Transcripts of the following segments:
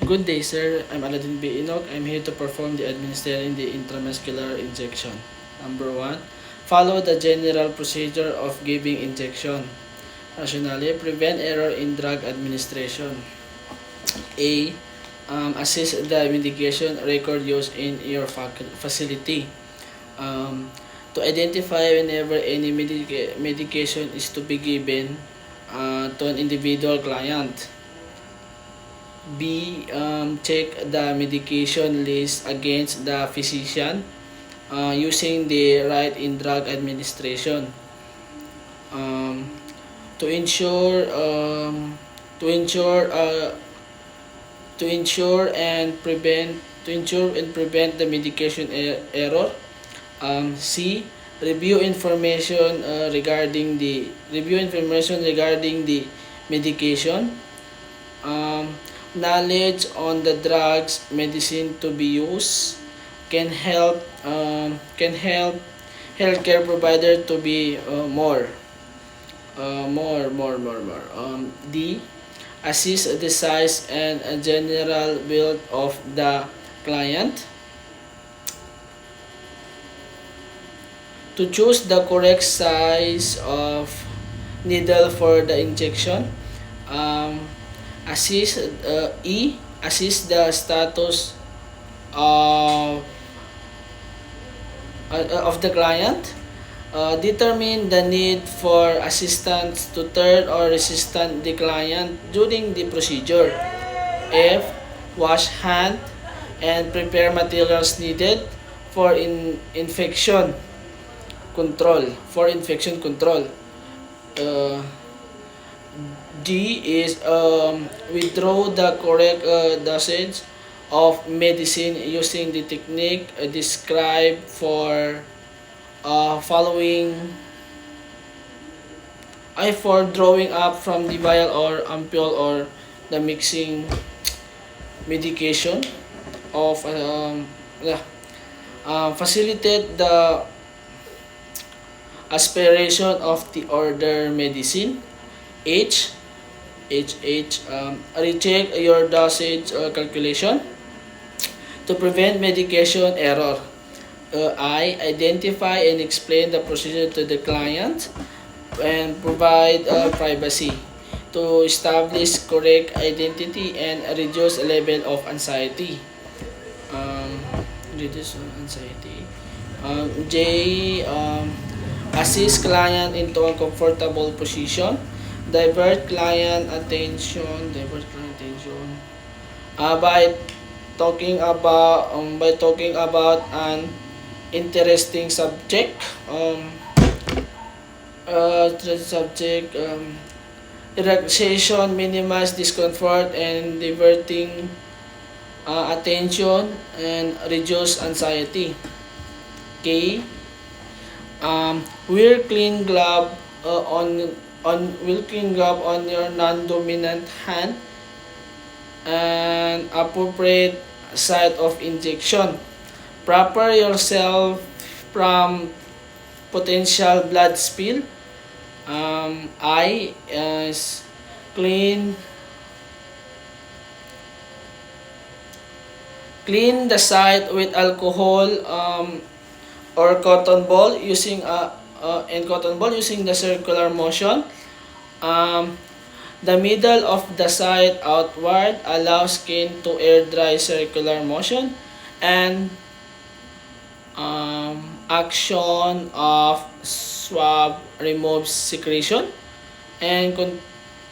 Good day, sir. I'm Aladdin B. Enoch. I'm here to perform the administering the intramuscular injection. Number 1. Follow the general procedure of giving injection. Rationally, prevent error in drug administration. A. Assist the medication record used in your facility. To identify whenever any medication is to be given to an individual client. B. Check the medication list against the physician using the right in drug administration. To ensure and prevent the medication error. C. Review information regarding the medication. Knowledge on the drugs medicine to be used can help healthcare provider to be more. D. Assist the size and general build of the client. To choose the correct size of needle for the injection. Assist the status of the client. Determine the need for assistance to turn or resistant the client during the procedure. F. Wash hand and prepare materials needed for infection control. D is withdraw the correct dosage of medicine using the technique described for for drawing up from the vial or ampule or the mixing medication of facilitate the aspiration of the order medicine. H. Recheck your dosage calculation to prevent medication error. I. Identify and explain the procedure to the client and provide privacy to establish correct identity and reduce level of anxiety. J. Assist client into a comfortable position. Divert client attention by talking about an interesting subject. Relaxation minimize discomfort and diverting attention and reduce anxiety. K. Wear clean glove on your non-dominant hand and appropriate site of injection. Prepare yourself from potential blood spill. I is clean the site with alcohol or cotton ball using the circular motion. The middle of the site outward allows skin to air dry circular motion and action of swab removes secretion and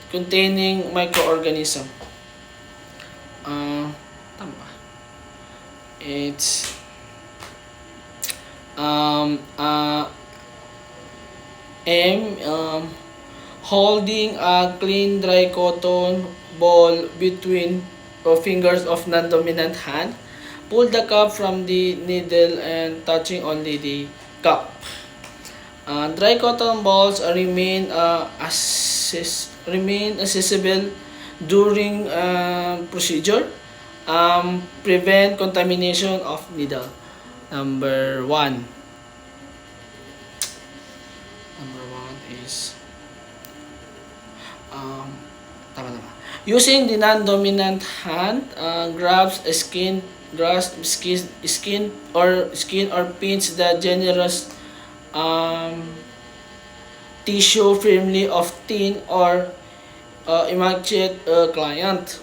containing microorganism. It's holding a clean dry cotton ball between fingers of non-dominant hand. Pull the cup from the needle and touching only the cup. Dry cotton balls remain accessible during procedure. Prevent contamination of needle. Number 1 is Using the non-dominant hand, grabs a skin or pinch the generous tissue firmly of thin or emaciated client.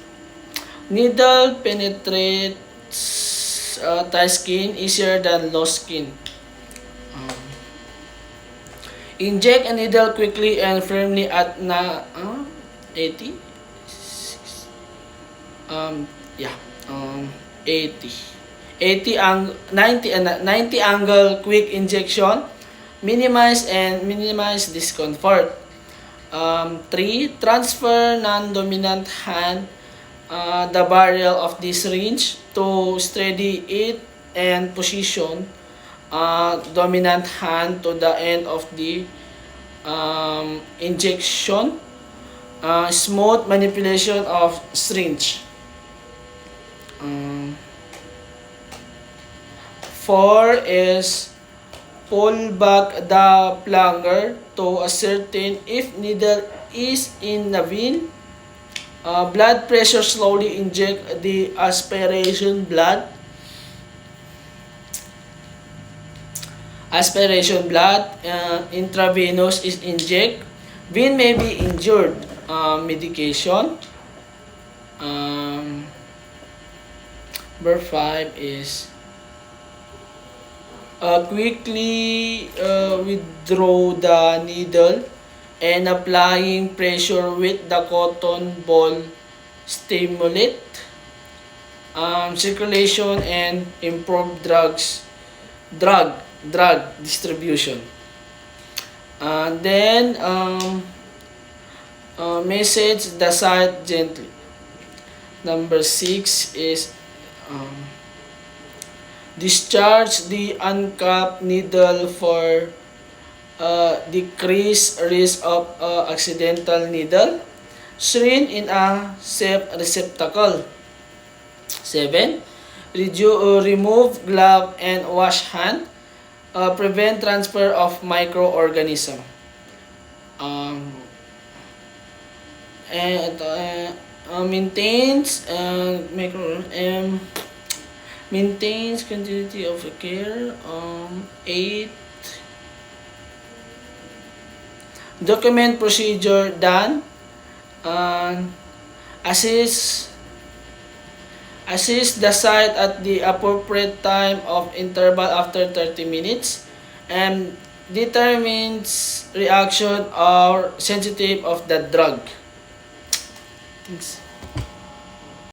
Needle penetrates tight skin easier than loose skin. Inject a needle quickly and firmly at 80. 80. 90 angle quick injection. Minimize discomfort. 3. Transfer non-dominant hand the barrel of this syringe to steady it and position dominant hand to the end of the injection. Smooth manipulation of syringe. 4 is pull back the plunger to ascertain if needle is in the vein. Blood pressure, slowly inject the aspiration blood. Intravenous is inject. Vein may be injured. Medication. Number 5 is quickly withdraw the needle and applying pressure with the cotton ball stimulate circulation and improve drug distribution. Then massage the site gently. Number 6 is discharge the uncapped needle for decreased risk of accidental needle. Syringe in a safe receptacle. 7. Remove glove and wash hand. Prevent transfer of microorganism. Maintains continuity of care. 8. Document procedure done. Assist the site at the appropriate time of interval after 30 minutes and determines reaction or sensitive of the drug. Thanks.